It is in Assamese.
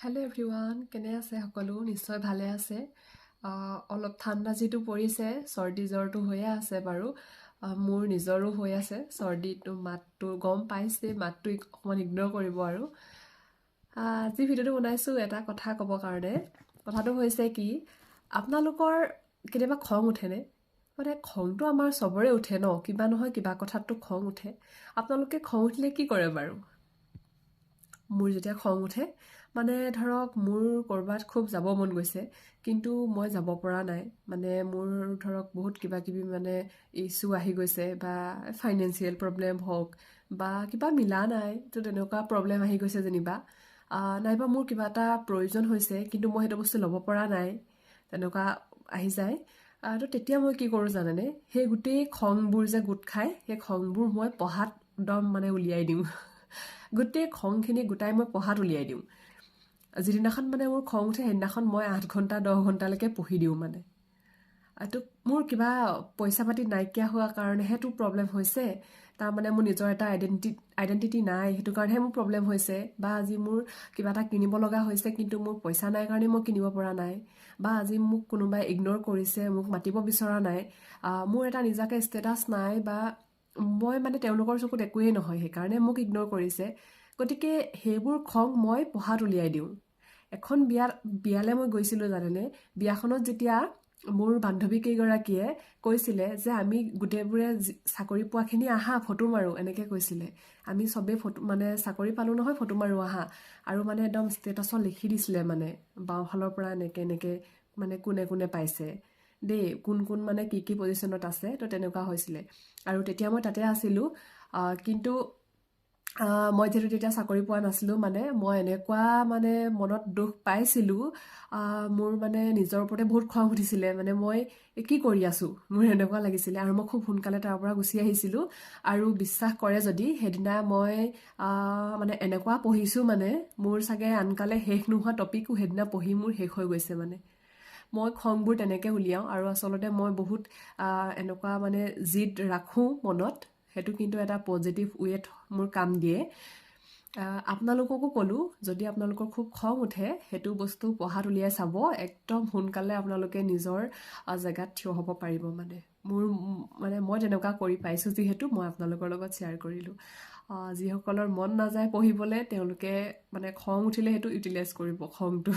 হেল্ল' এভৰিৱান, কেনে আছে সকলো? নিশ্চয় ভালে আছে। অলপ ঠাণ্ডা যিটো পৰিছে, চৰ্দি জ্বৰটো হৈয়ে আছে বাৰু। মোৰ নিজৰো হৈ আছে চৰ্দিটো, মাতটো গম পাইছে, মাতটো অকণমান ইগন'ৰ কৰিব আৰু। আজি ভিডিঅ'টো বনাইছোঁ এটা কথা ক'বৰ কাৰণে। কথাটো হৈছে কি, আপোনালোকৰ কেতিয়াবা খং উঠেনে? মানে খংটো আমাৰ চবৰে উঠে ন, কিবা নহয় কিবা কথাততো খং উঠে। আপোনালোকে খং উঠিলে কি কৰে বাৰু? মোৰ যেতিয়া খং উঠে, মানে ধৰক মোৰ ক'ৰবাত খুব যাব মন গৈছে, কিন্তু মই যাব পৰা নাই। মানে মোৰ ধৰক বহুত কিবা কিবি মানে ইছ্যু আহি গৈছে, বা ফাইনেন্সিয়েল প্ৰব্লেম হওক বা কিবা মিলা নাই, তো তেনেকুৱা প্ৰব্লেম আহি গৈছে যেনিবা। নাইবা মোৰ কিবা এটা প্ৰয়োজন হৈছে, কিন্তু মই সেইটো বস্তু ল'ব পৰা নাই, তেনেকুৱা আহি যায়। তো তেতিয়া মই কি কৰোঁ জানেনে? সেই গোটেই খংবোৰ যে গোট খায়, সেই খংবোৰ মই পঢ়াত একদম মানে উলিয়াই দিওঁ। গোটেই খংখিনি গোটাই মই পঢ়াত উলিয়াই দিওঁ। যিদিনাখন মানে মোৰ খং উঠে, সেইদিনাখন মই 8 ঘণ্টা 10 ঘণ্টালৈকে পঢ়ি দিওঁ মানে। এইটো মোৰ কিবা পইচা পাতি নাইকিয়া হোৱাৰ কাৰণেহে তোৰ প্ৰব্লেম হৈছে, তাৰমানে মোৰ নিজৰ এটা আইডেণ্টিটি নাই, সেইটো কাৰণেহে মোৰ প্ৰব্লেম হৈছে। বা আজি মোৰ কিবা এটা কিনিব লগা হৈছে, কিন্তু মোৰ পইচা নাই কাৰণে মই কিনিব পৰা নাই। বা আজি মোক কোনোবাই ইগন'ৰ কৰিছে, মোক মাতিব বিচৰা নাই, মোৰ এটা নিজাকে ষ্টেটাছ নাই, বা মই মানে তেওঁলোকৰ চকুত একোৱেই নহয়, সেইকাৰণে মোক ইগন'ৰ কৰিছে। গতিকে সেইবোৰ খং মই পঢ়াত উলিয়াই দিওঁ। এখন বিয়ালৈ মই গৈছিলোঁ জানেনে? বিয়াখনত যেতিয়া মোৰ বান্ধৱী কেইগৰাকীয়ে কৈছিলে যে আমি গোটেইবোৰে চাকৰি পোৱাখিনি আহা ফটো মাৰোঁ, এনেকৈ কৈছিলে। আমি চবেই ফটো মানে চাকৰি পালোঁ নহয়, ফটো মাৰোঁ আহা। আৰু মানে একদম ষ্টেটাছত লিখি দিছিলে, মানে বাওঁফালৰ পৰা এনেকৈ এনেকৈ মানে কোনে কোনে পাইছে দেই, কোন কোন মানে কি কি পজিশ্যনত আছে, তো তেনেকুৱা হৈছিলে। আৰু তেতিয়া মই তাতে আছিলোঁ, কিন্তু মই যিহেতু তেতিয়া চাকৰি পোৱা নাছিলোঁ, মানে মই এনেকুৱা মানে মনত দুখ পাইছিলোঁ, মোৰ মানে নিজৰ ওপৰতে বহুত খং উঠিছিলে। মানে মই কি কৰি আছোঁ, মোৰ এনেকুৱা লাগিছিলে। আৰু মই খুব সোনকালে তাৰ পৰা গুচি আহিছিলোঁ। আৰু বিশ্বাস কৰে যদি, সেইদিনা মই মানে এনেকুৱা পঢ়িছোঁ, মানে মোৰ চাগে আনকালে শেষ নোহোৱা টপিকো সেইদিনা পঢ়ি মোৰ শেষ হৈ গৈছে। মানে মই খংবোৰ তেনেকৈ উলিয়াওঁ। আৰু আচলতে মই বহুত এনেকুৱা মানে জিদ ৰাখোঁ মনত, সেইটো কিন্তু এটা পজিটিভ ৱেত মোৰ কাম দিয়ে। আপোনালোককো ক'লোঁ, যদি আপোনালোকৰ খুব খং উঠে, সেইটো বস্তু পঢ়াত উলিয়াই চাব, একদম সোনকালে আপোনালোকে নিজৰ জেগাত থিয় হ'ব পাৰিব। মানে মোৰ মানে মই তেনেকুৱা কৰি পাইছোঁ, যিহেতু মই আপোনালোকৰ লগত শ্বেয়াৰ কৰিলোঁ। যিসকলৰ মন নাযায় পঢ়িবলৈ, তেওঁলোকে মানে খং উঠিলে সেইটো ইউটিলাইজ কৰিব খংটো।